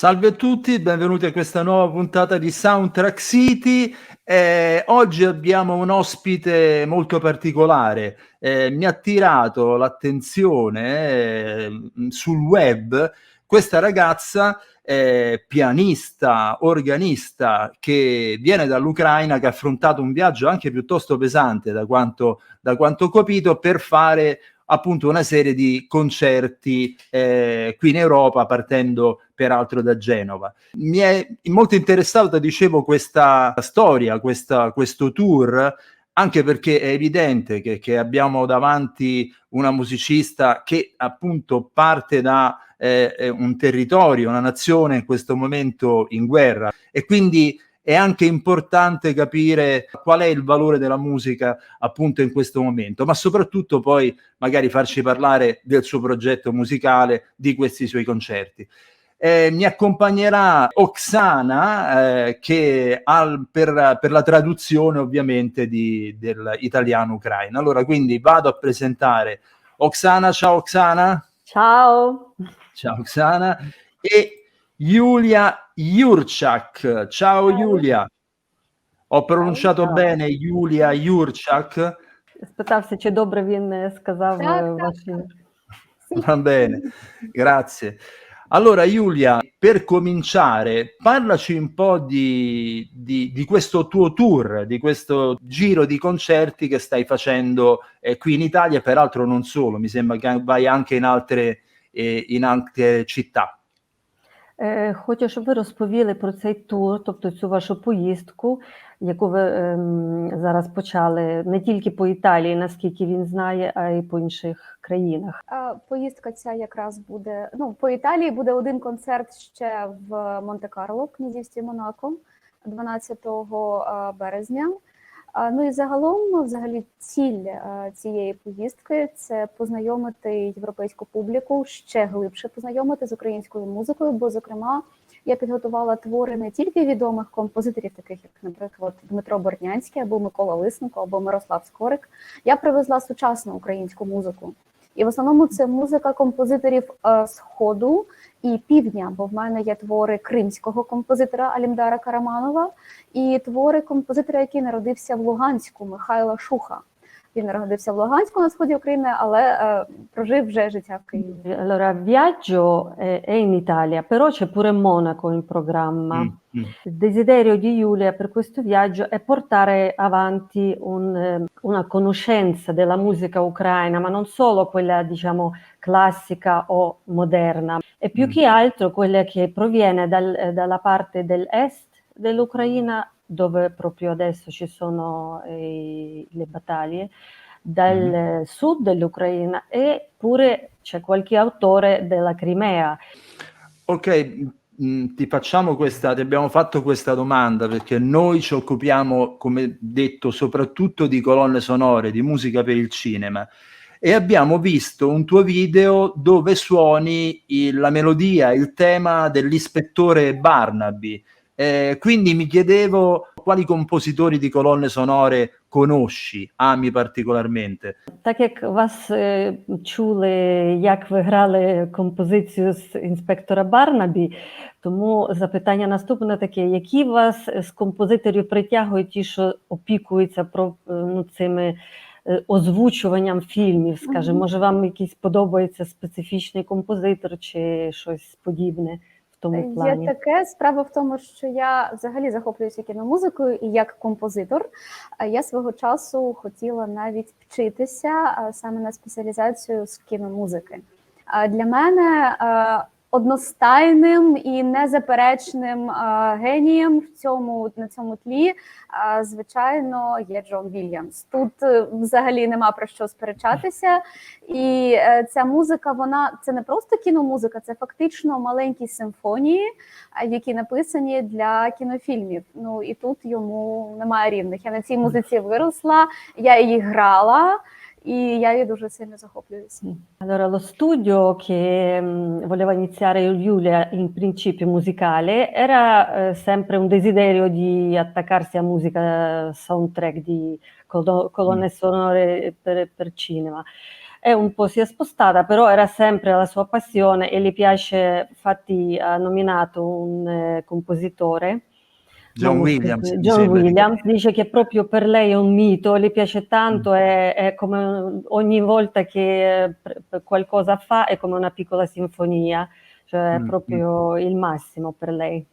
Salve a tutti, benvenuti a questa nuova puntata di Soundtrack City. Oggi abbiamo un ospite molto particolare. Mi ha attirato l'attenzione sul web questa ragazza pianista, organista che viene dall'Ucraina, che ha affrontato un viaggio anche piuttosto pesante da quanto ho capito per fare appunto una serie di concerti qui in Europa, partendo peraltro da Genova. Mi è molto interessato, dicevo, questa storia, questo tour, anche perché è evidente che abbiamo davanti una musicista che appunto parte da un territorio, una nazione in questo momento in guerra, e quindi è anche importante capire qual è il valore della musica appunto in questo momento, ma soprattutto poi magari farci parlare del suo progetto musicale, di questi suoi concerti. Mi accompagnerà Oksana che per la traduzione ovviamente dell'italiano-ucraino. Allora, quindi vado a presentare Oksana. Ciao Oksana. Ciao. Ciao Oksana. E Julia Jurczak. Ciao Julia. Ho pronunciato bene Julia Jurczak? Спитався, чи добре він сказав ваші... Va bene, grazie. Allora Julia, per cominciare, parlaci un po' di questo tuo tour, di questo giro di concerti che stai facendo qui in Italia, e peraltro non solo, mi sembra che vai anche in altre città. Хочу, щоб ви розповіли про цей тур, тобто цю вашу поїздку, яку ви зараз почали не тільки по Італії, наскільки він знає, а й по інших країнах. Поїздка ця якраз буде, по Італії буде один концерт ще в Монте-Карло, в князівстві Монако, 12 березня. Ну і загалом, взагалі, ціль цієї поїздки – це познайомити європейську публіку, ще глибше познайомити з українською музикою, бо, зокрема, я підготувала твори не тільки відомих композиторів, таких як, наприклад, Дмитро Борднянський, або Микола Лисенко, або Мирослав Скорик. Я привезла сучасну українську музику. І в основному це музика композиторів Сходу і Півдня, бо в мене є твори кримського композитора Алімдара Караманова і твори композитора, який народився в Луганську, Михайла Шуха. Він народився в Луганську на сході України, але прожив вже життя в Києві. Allora, viaggio è in Italia, però c'è pure Monaco in programma. Il desiderio di Giulia per questo viaggio è portare avanti una conoscenza della musica ucraina, ma non solo quella, diciamo, classica o moderna, e più che altro quella che proviene dalla parte dell'est dell'Ucraina, dove proprio adesso ci sono le battaglie, dal sud dell'Ucraina, e pure c'è qualche autore della Crimea. Ok, ti abbiamo fatto questa domanda perché noi ci occupiamo, come detto, soprattutto di colonne sonore, di musica per il cinema, e abbiamo visto un tuo video dove suoni la melodia, il tema dell'ispettore Barnaby. Quindi mi chiedevo quali compositori di colonne sonore conosci, ami particolarmente. Так як вас чули, як ви грали композицію з інспектора Барнабі, тому запитання наступне таке: які вас з композиторів притягують ті, що опікуються про цими озвучуванням фільмів, скажімо, може вам якийсь подобається специфічний композитор чи щось подібне? Є таке. Справа в тому, що я взагалі захоплююся кіномузикою, і як композитор я свого часу хотіла навіть вчитися саме на спеціалізацію з кіномузики. Для мене одностайним і незаперечним генієм на цьому тлі, звичайно, є Джон Вільямс. Тут взагалі нема про що сперечатися. І ця музика, це не просто кіномузика, це фактично маленькі симфонії, які написані для кінофільмів. Ну і тут йому немає рівних. Я на цій музиці виросла, я її грала, e io дуже сильно захоплююся. Allora, lo studio che voleva iniziare Giulia in principio musicale era sempre un desiderio di attaccarsi a musica soundtrack, di colonne sonore per cinema. è un po' si è spostata, però era sempre la sua passione e le piace, infatti ha nominato un compositore, John Williams, mi John sembra. Williams, dice che proprio per lei è un mito, le piace tanto, è come ogni volta che qualcosa fa è come una piccola sinfonia, cioè è proprio il massimo per lei.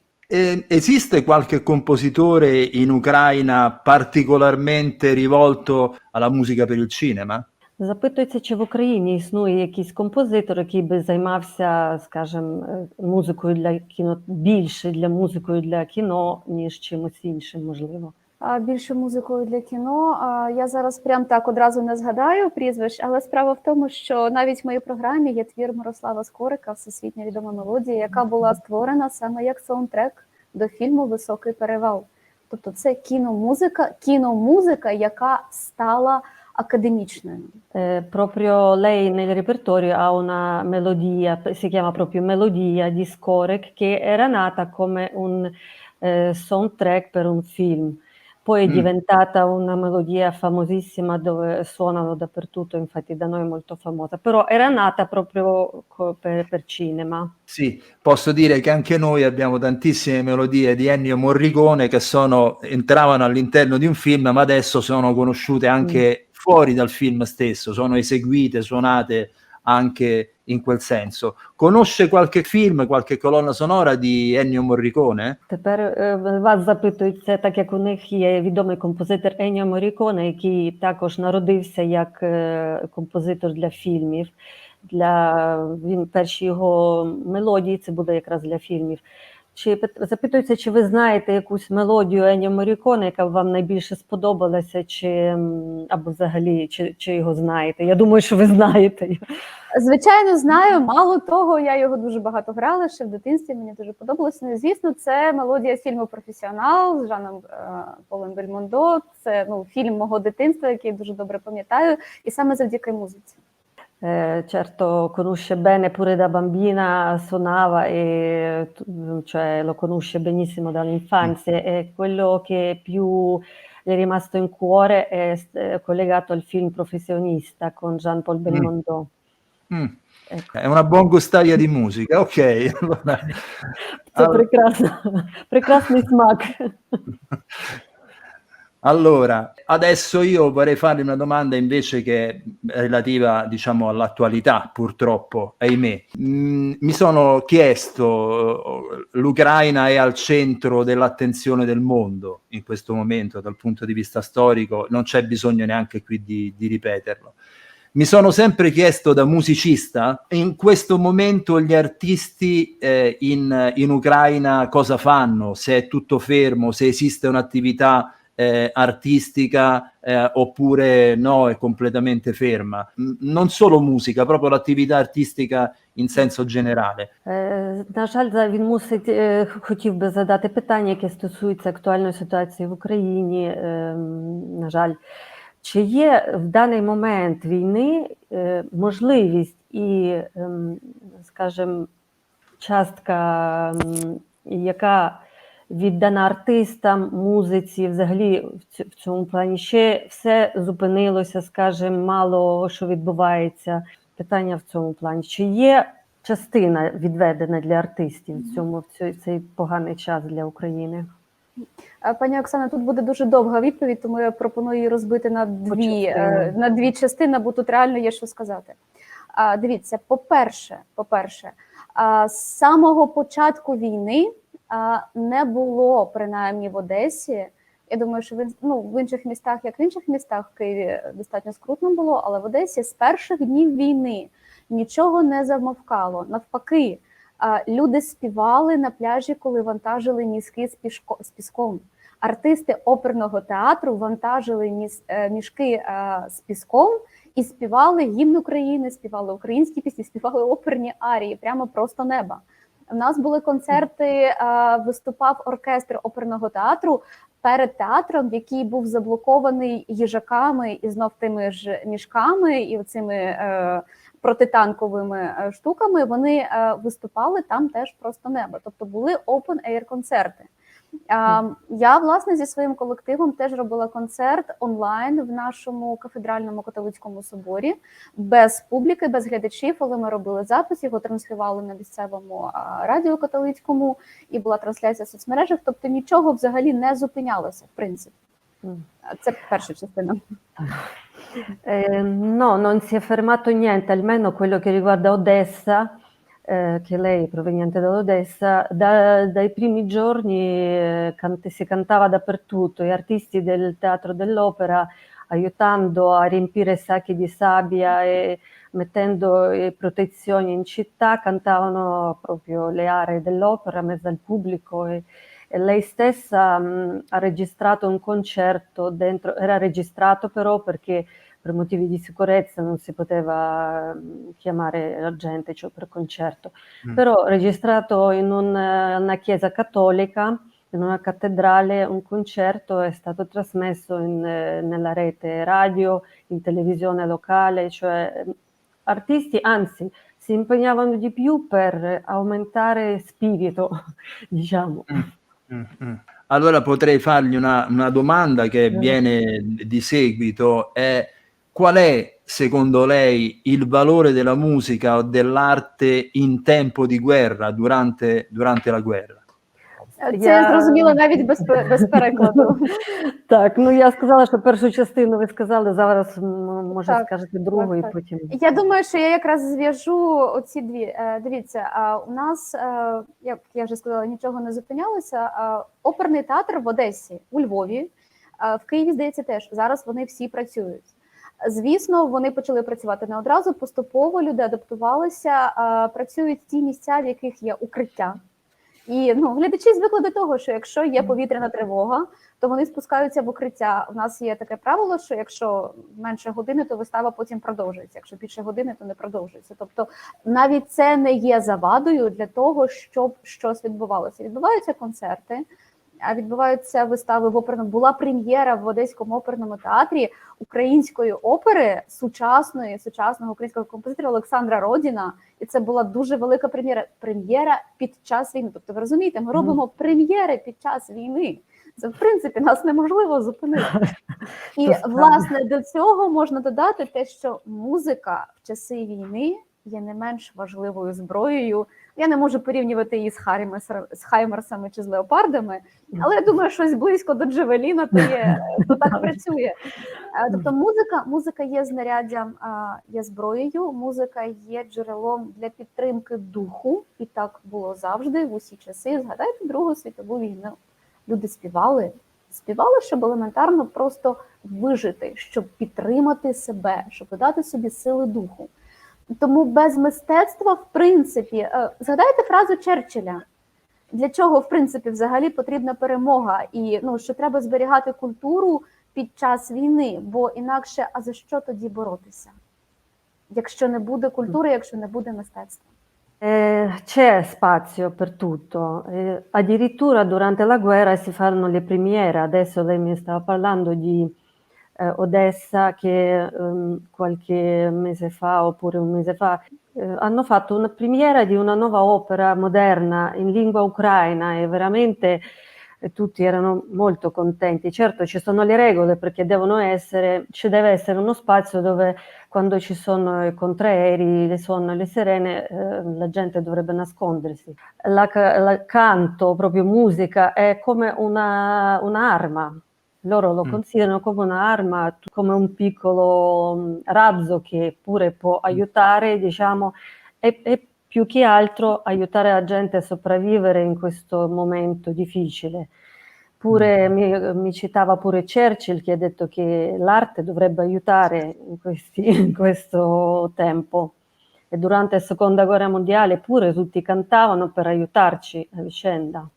Esiste qualche compositore in Ucraina particolarmente rivolto alla musica per il cinema? Запитується, чи в Україні існує якийсь композитор, який би займався, скажімо, музикою для кіно, більше для музикою для кіно, ніж чимось іншим, можливо. Більше музикою для кіно. Я зараз прям так одразу не згадаю прізвищ, але справа в тому, що навіть в моїй програмі є твір Мирослава Скорика «Всесвітньо відома мелодія», яка була створена саме як саундтрек до фільму «Високий перевал». Тобто це кіномузика, яка стала accademičnою. Proprio lei nel repertorio ha una melodia, si chiama proprio Melodia di Skorek, che era nata come un soundtrack per un film. Poi è diventata una melodia famosissima dove suonano dappertutto, infatti da noi è molto famosa, però era nata proprio per cinema. Sì, posso dire che anche noi abbiamo tantissime melodie di Ennio Morricone che entravano all'interno di un film, ma adesso sono conosciute anche fuori dal film stesso, sono eseguite, suonate anche in quel senso. Conosce qualche film, qualche colonna sonora di Ennio Morricone? Тепер вас запитують, це так як у них є відомий композитор Енніо Морріконе, який також народився як композитор для фільмів. Перші його мелодії, це буде якраз для фільмів. Запитуються, чи ви знаєте якусь мелодію Енніо Морріконе, яка вам найбільше сподобалася, або взагалі, чи його знаєте? Я думаю, що ви знаєте. Звичайно, знаю. Мало того, я його дуже багато грала ще в дитинстві, мені дуже подобалося. Ну, звісно, це мелодія фільму «Професіонал» з Жаном Полем Бельмондо. Це фільм мого дитинства, який я дуже добре пам'ятаю, і саме завдяки музиці. Certo, conosce bene pure da bambina, suonava e cioè, lo conosce benissimo dall'infanzia e quello che più gli è rimasto in cuore è collegato al film Professionista con Jean-Paul Belmondo. È una buon gustaia di musica, ok. Це прекрасний смак. Allora, adesso io vorrei farle una domanda invece che è relativa, diciamo, all'attualità, purtroppo, ahimè. Mi sono chiesto, l'Ucraina è al centro dell'attenzione del mondo in questo momento, dal punto di vista storico, non c'è bisogno neanche qui di ripeterlo. Mi sono sempre chiesto da musicista, in questo momento gli artisti in Ucraina cosa fanno, se è tutto fermo, se esiste un'attività artistica oppure no, è completamente ferma. Non solo musica, proprio l'attività artistica in senso generale. На жаль, він хотів би задати питання, яке стосується актуальної ситуації в Україні. На жаль, чи є в даний момент війни можливість і, скажімо, частка, яка віддана артистам, музиці, взагалі в цьому плані ще все зупинилося, скажімо, мало що відбувається. Питання в цьому плані. Чи є частина відведена для артистів в цей поганий час для України? Пані Оксана, тут буде дуже довга відповідь, тому я пропоную її розбити на дві частини, бо тут реально є що сказати. Дивіться, по-перше, з самого початку війни не було, принаймні в Одесі, я думаю, що в інших містах, як в інших містах, в Києві достатньо скрутно було, але в Одесі з перших днів війни нічого не замовкало. Навпаки, люди співали на пляжі, коли вантажили мішки з піском. Артисти оперного театру вантажили мішки з піском і співали гімн України, співали українські пісні, співали оперні арії, прямо просто неба. У нас були концерти, виступав оркестр оперного театру перед театром, який був заблокований їжаками і знов тими ж мішками і оцими протитанковими штуками. Вони виступали там теж просто небо. Тобто були open-air концерти. Я, власне, зі своїм колективом теж робила концерт онлайн в нашому кафедральному католицькому соборі, без публіки, без глядачів, але ми робили запис, його транслювали на місцевому радіо католицькому, і була трансляція в соцмережах, тобто нічого взагалі не зупинялося, в принципі. Це перша частина. No, non si è fermato niente, almeno quello che riguarda Odessa, che lei è proveniente dall'Odessa, dai primi giorni si cantava dappertutto, gli artisti del teatro dell'opera, aiutando a riempire sacchi di sabbia e mettendo protezioni in città, cantavano proprio le aree dell'opera in mezzo al pubblico e lei stessa ha registrato un concerto dentro, era registrato però perché per motivi di sicurezza non si poteva chiamare la gente, cioè per concerto, però registrato in una chiesa cattolica, in una cattedrale, un concerto è stato trasmesso nella rete radio, in televisione locale, cioè artisti, anzi, si impegnavano di più per aumentare spirito, diciamo. Allora potrei fargli una domanda che viene di seguito, è: qual è secondo lei il valore della musica o dell'arte in tempo di guerra, durante la guerra? Це зрозуміло навіть без перекладу. Так, ну я сказала, що першу частину ви сказали, зараз може скажете другу і потім. Я думаю, що я якраз зв'яжу оці дві. Дивіться, у нас, як я вже сказала, нічого не зупинялося. Оперний театр в Одесі, у Львові, в Києві, здається, теж. Зараз вони всі працюють. Звісно, вони почали працювати не одразу, поступово люди адаптувалися, працюють ті місця, в яких є укриття. І глядачі звикли до того, що якщо є повітряна тривога, то вони спускаються в укриття. У нас є таке правило, що якщо менше години, то вистава потім продовжується. Якщо більше години, то не продовжується. Тобто навіть це не є завадою для того, щоб щось відбувалося. Відбуваються концерти, відбуваються вистави в оперному. Була прем'єра в Одеському оперному театрі української опери сучасного українського композитора Олександра Родіна. І це була дуже велика прем'єра під час війни. Тобто, ви розумієте, ми робимо прем'єри під час війни. Це, в принципі, нас неможливо зупинити. І, власне, до цього можна додати те, що музика в часи війни є не менш важливою зброєю. Я не можу порівнювати її з хаймерсами чи з леопардами, але я думаю, щось близько до Джавеліна то так працює. Тобто музика є знаряддям, є зброєю, музика є джерелом для підтримки духу, і так було завжди, в усі часи. Згадайте Другу світову війну. Люди співали, щоб елементарно просто вижити, щоб підтримати себе, щоб дати собі сили духу. Тому без мистецтва, в принципі, згадайте фразу Черчилля, для чого, в принципі, взагалі потрібна перемога, і що треба зберігати культуру під час війни, бо інакше, а за що тоді боротися? Якщо не буде культури, якщо не буде мистецтва. C'è spazio per tutto, addirittura durante la guerra si fanno le premiere. Adesso lei mi stava parlando di Odessa che qualche mese fa oppure un mese fa hanno fatto una premiera di una nuova opera moderna in lingua ucraina e veramente tutti erano molto contenti. Certo, ci sono le regole perché ci deve essere uno spazio dove quando ci sono i contraeri, le suono e le sirene, la gente dovrebbe nascondersi. La canto, proprio musica, è come un'arma. Loro lo considerano come un'arma, come un piccolo razzo che pure può aiutare, diciamo, e più che altro aiutare la gente a sopravvivere in questo momento difficile. Pure mi citava pure Churchill, che ha detto che l'arte dovrebbe aiutare in questo tempo. E durante la seconda guerra mondiale pure tutti cantavano per aiutarci a vicenda.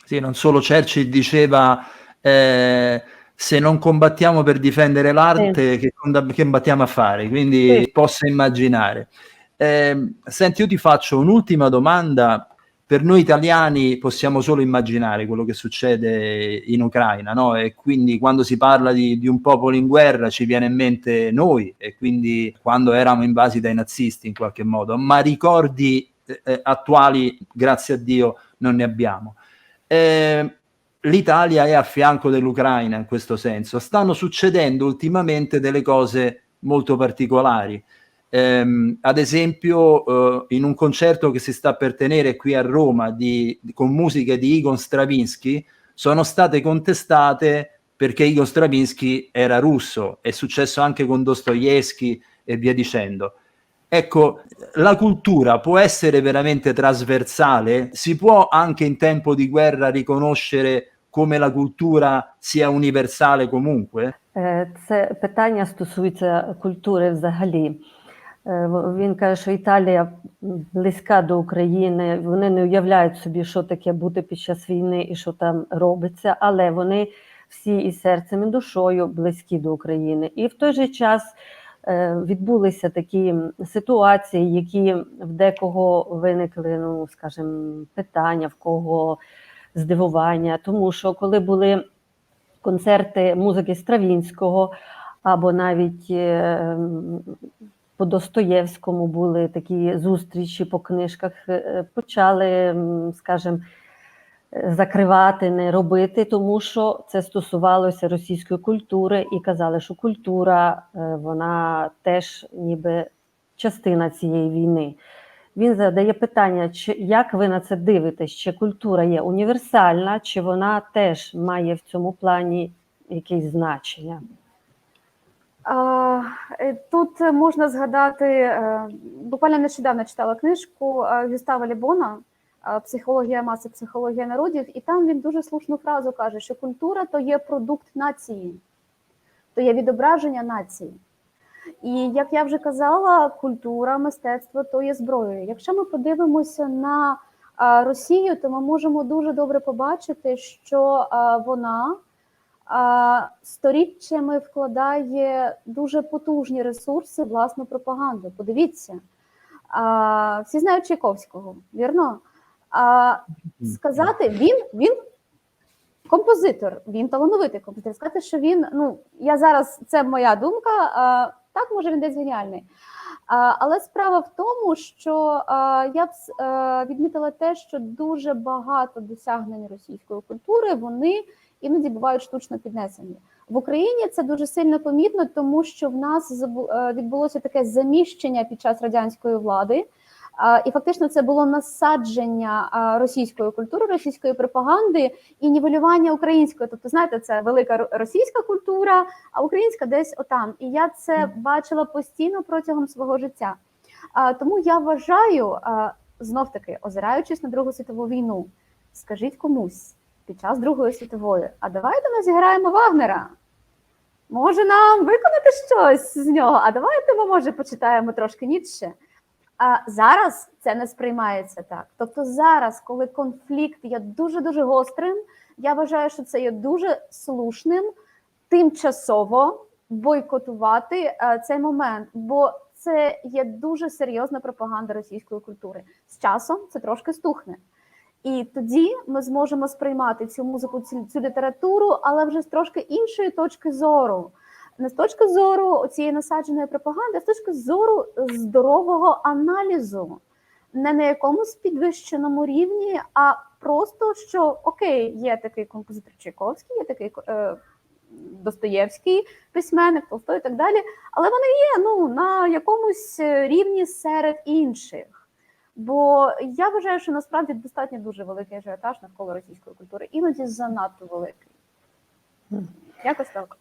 Sì, non solo Churchill diceva se non combattiamo per difendere l'arte, che combattiamo a fare? Quindi posso immaginare. Senti, io ti faccio un'ultima domanda. Per noi italiani possiamo solo immaginare quello che succede in Ucraina, no? E quindi quando si parla di un popolo in guerra ci viene in mente noi, e quindi quando eravamo invasi dai nazisti in qualche modo, ma ricordi attuali, grazie a Dio, non ne abbiamo. l'Italia è a fianco dell'Ucraina in questo senso. Stanno succedendo ultimamente delle cose molto particolari. Ad esempio, in un concerto che si sta per tenere qui a Roma con musiche di Igor Stravinsky, sono state contestate perché Igor Stravinsky era russo. È successo anche con Dostoevsky e via dicendo. Ecco, la cultura può essere veramente trasversale? Si può anche in tempo di guerra riconoscere come la cultura sia universale comunque? Це питання стосується культури взагалі. Він каже, що Італія близька до України, вони не уявляють собі, що таке бути під час війни і що там робиться, але вони всі і серцем, і душою близькі до України. І в той же час відбулися такі ситуації, які в декого виникли, ну, скажімо, питання, в кого здивування. Тому що коли були концерти музики Стравінського, або навіть по Достоєвському були такі зустрічі по книжках, почали, скажімо, закривати, не робити, тому що це стосувалося російської культури і казали, що культура, вона теж ніби частина цієї війни. Він задає питання, як ви на це дивитесь, чи культура є універсальна, чи вона теж має в цьому плані якесь значення? Тут можна згадати, буквально нещодавно читала книжку Гюстава Ле Bona «Психологія маси, психологія народів», і там він дуже слушну фразу каже, що культура – то є продукт нації, то є відображення нації. І, як я вже казала, культура, мистецтво – то є зброєю. Якщо ми подивимося на Росію, то ми можемо дуже добре побачити, що вона сторіччями вкладає дуже потужні ресурси в власну пропаганду. Подивіться, всі знають Чайковського, вірно? Сказати, він композитор, він талановитий композитор. Сказати, що він, ну, я зараз, це моя думка, так, може він десь геніальний. Але справа в тому, що я б відмітила те, що дуже багато досягнень російської культури, вони іноді бувають штучно піднесені. В Україні це дуже сильно помітно, тому що в нас відбулося таке заміщення під час радянської влади, і фактично це було насадження російської культури, російської пропаганди і нівелювання української. Тобто, знаєте, це велика російська культура, а українська десь отам. І я це бачила постійно протягом свого життя. Тому я вважаю, знов-таки, озираючись на Другу світову війну, скажіть комусь під час Другої світової, а давайте ми зіграємо Вагнера. Може нам виконати щось з нього, а давайте ми, може, почитаємо трошки Ніцше. А зараз це не сприймається так. Тобто зараз, коли конфлікт є дуже-дуже гострим, я вважаю, що це є дуже слушним тимчасово бойкотувати цей момент, бо це є дуже серйозна пропаганда російської культури. З часом це трошки стухне. І тоді ми зможемо сприймати цю музику, цю літературу, але вже з трошки іншої точки зору. Не з точки зору цієї насадженої пропаганди, а з точки зору здорового аналізу. Не на якомусь підвищеному рівні, а просто, що окей, є такий композитор Чайковський, є такий Достоєвський письменник, Толстой і так далі, але вони є, ну, на якомусь рівні серед інших. Бо я вважаю, що насправді достатньо дуже великий ажіотаж навколо російської культури, іноді занадто великий. Якось так.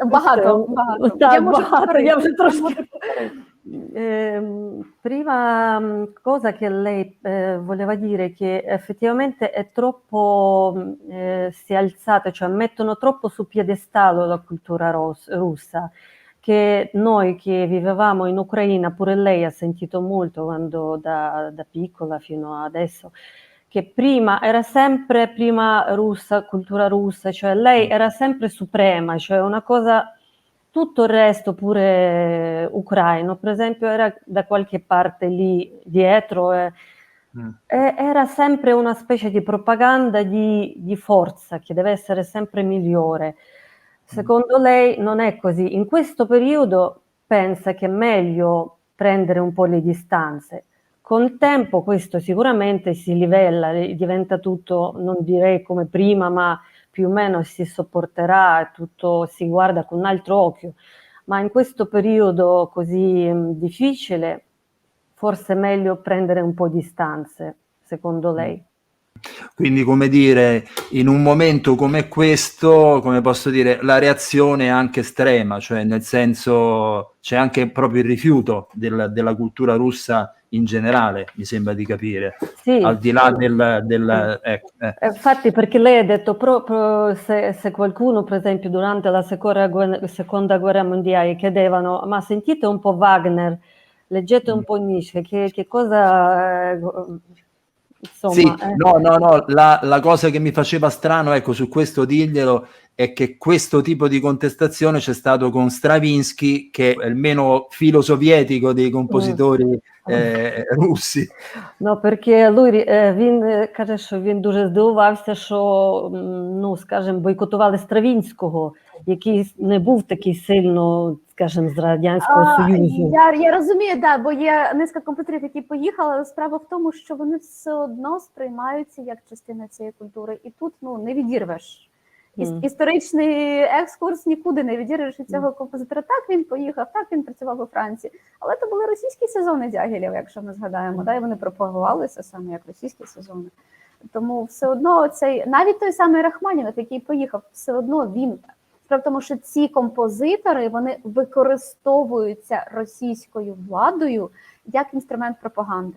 Багато. Так, багато. Я вже трошки... Prima cosa che lei voleva dire che effettivamente è troppo si è alzata, cioè mettono troppo su piedestallo la cultura russa, che noi che vivevamo in Ucraina, pure lei ha sentito molto quando da piccola fino adesso, che prima era sempre russa, cultura russa, cioè lei era sempre suprema, cioè una cosa, tutto il resto pure ucraino, per esempio era da qualche parte lì dietro, era sempre una specie di propaganda di forza, che deve essere sempre migliore. Secondo lei non è così. In questo periodo pensa che è meglio prendere un po' le distanze. Col tempo questo sicuramente si livella, diventa tutto, non direi come prima, ma più o meno si sopporterà, tutto si guarda con un altro occhio. Ma in questo periodo così difficile, forse è meglio prendere un po' di distanze, secondo lei? Quindi, come dire, in un momento come questo, come posso dire, la reazione è anche estrema, cioè nel senso c'è anche proprio il rifiuto della cultura russa in generale, mi sembra di capire, sì, al di là sì. Infatti, perché lei ha detto proprio se qualcuno, per esempio, durante la seconda guerra mondiale chiedevano, ma sentite un po' Wagner, leggete un po' Nietzsche, che cosa... insomma, sì, no, la cosa che mi faceva strano, ecco, su questo dirglielo, è che questo tipo di contestazione c'è stato con Stravinsky, che è il meno filosovietico dei compositori russi. No, perché lui, він каже, що він дуже здивувався, що, ну, скажімо, бойкотували Стравінського, який не був такий сильно, скажімо, з Радянського Союзу. Я розумію, да, бо є низка композиторів, які поїхали, але справа в тому, що вони все одно сприймаються як частина цієї культури. І тут, ну, не відірвеш. Історичний екскурс нікуди не відірвеш від цього композитора. Так він поїхав, так він працював у Франції. Але це були російські сезони Дягілєва, якщо ми згадаємо. Да, і вони пропагувалися саме як російські сезони. Тому все одно цей, навіть той самий Рахманінов, який поїхав, все одно він... Справа в тому, що ці композитори, вони використовуються російською владою як інструмент пропаганди.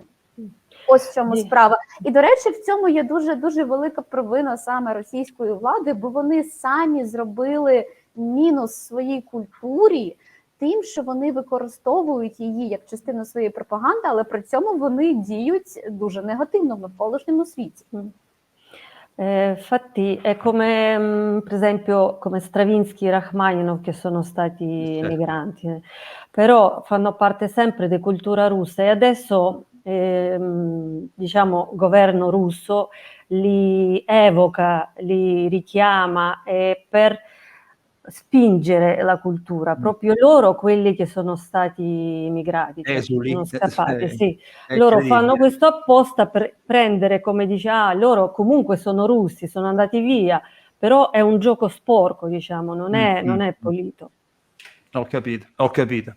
Ось в чому справа. І, до речі, в цьому є дуже велика провина саме російської влади, бо вони самі зробили мінус своїй культурі тим, що вони використовують її як частину своєї пропаганди, але при цьому вони діють дуже негативно в навколишньому світі. Infatti è come per esempio come Stravinsky e Rachmaninov che sono stati emigranti, però fanno parte sempre di cultura russa e adesso diciamo governo russo li evoca, li richiama per spingere la cultura, proprio loro, quelli che sono stati emigrati, cioè sono scappati, sì. Loro fanno questo apposta per prendere, come dice, loro comunque sono russi, sono andati via, però è un gioco sporco, diciamo, non è pulito. Ho capito.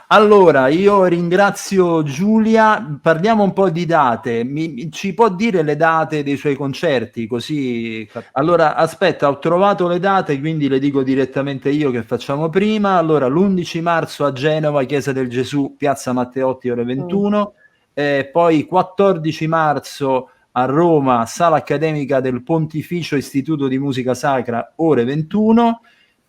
Allora, io ringrazio Giulia, parliamo un po' di date, ci può dire le date dei suoi concerti, così... Allora, aspetta, ho trovato le date, quindi le dico direttamente io che facciamo prima. Allora, l'11 marzo a Genova, Chiesa del Gesù, Piazza Matteotti, ore 21, poi 14 marzo a Roma, Sala Accademica del Pontificio Istituto di Musica Sacra, ore 21,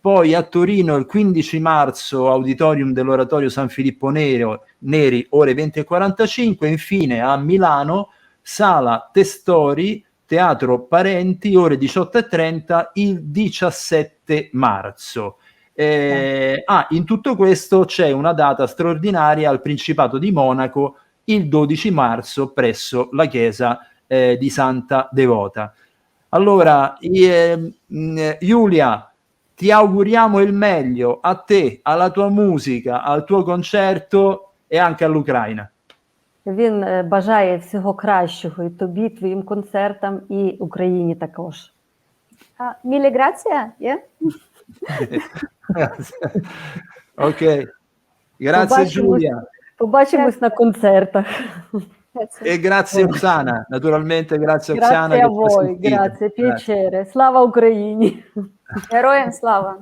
poi a Torino il 15 marzo Auditorium dell'Oratorio San Filippo Neri, ore 20:45, infine a Milano Sala Testori, Teatro Parenti, ore 18:30 il 17 marzo. In tutto questo c'è una data straordinaria al Principato di Monaco il 12 marzo presso la chiesa di Santa Devota. Allora, Giulia, ti auguriamo il meglio a te, alla tua musica, al tuo concerto e anche all'Ucraina. Він бажає всього кращого і тобі, твоїм концертам, і Україні також. Mille grazie. Yeah? Ok, grazie Giulia. Побачимось на концертах. E grazie Oksana, naturalmente grazie Oksana. Grazie a voi, grazie, piacere. Слава Україні! Героям слава!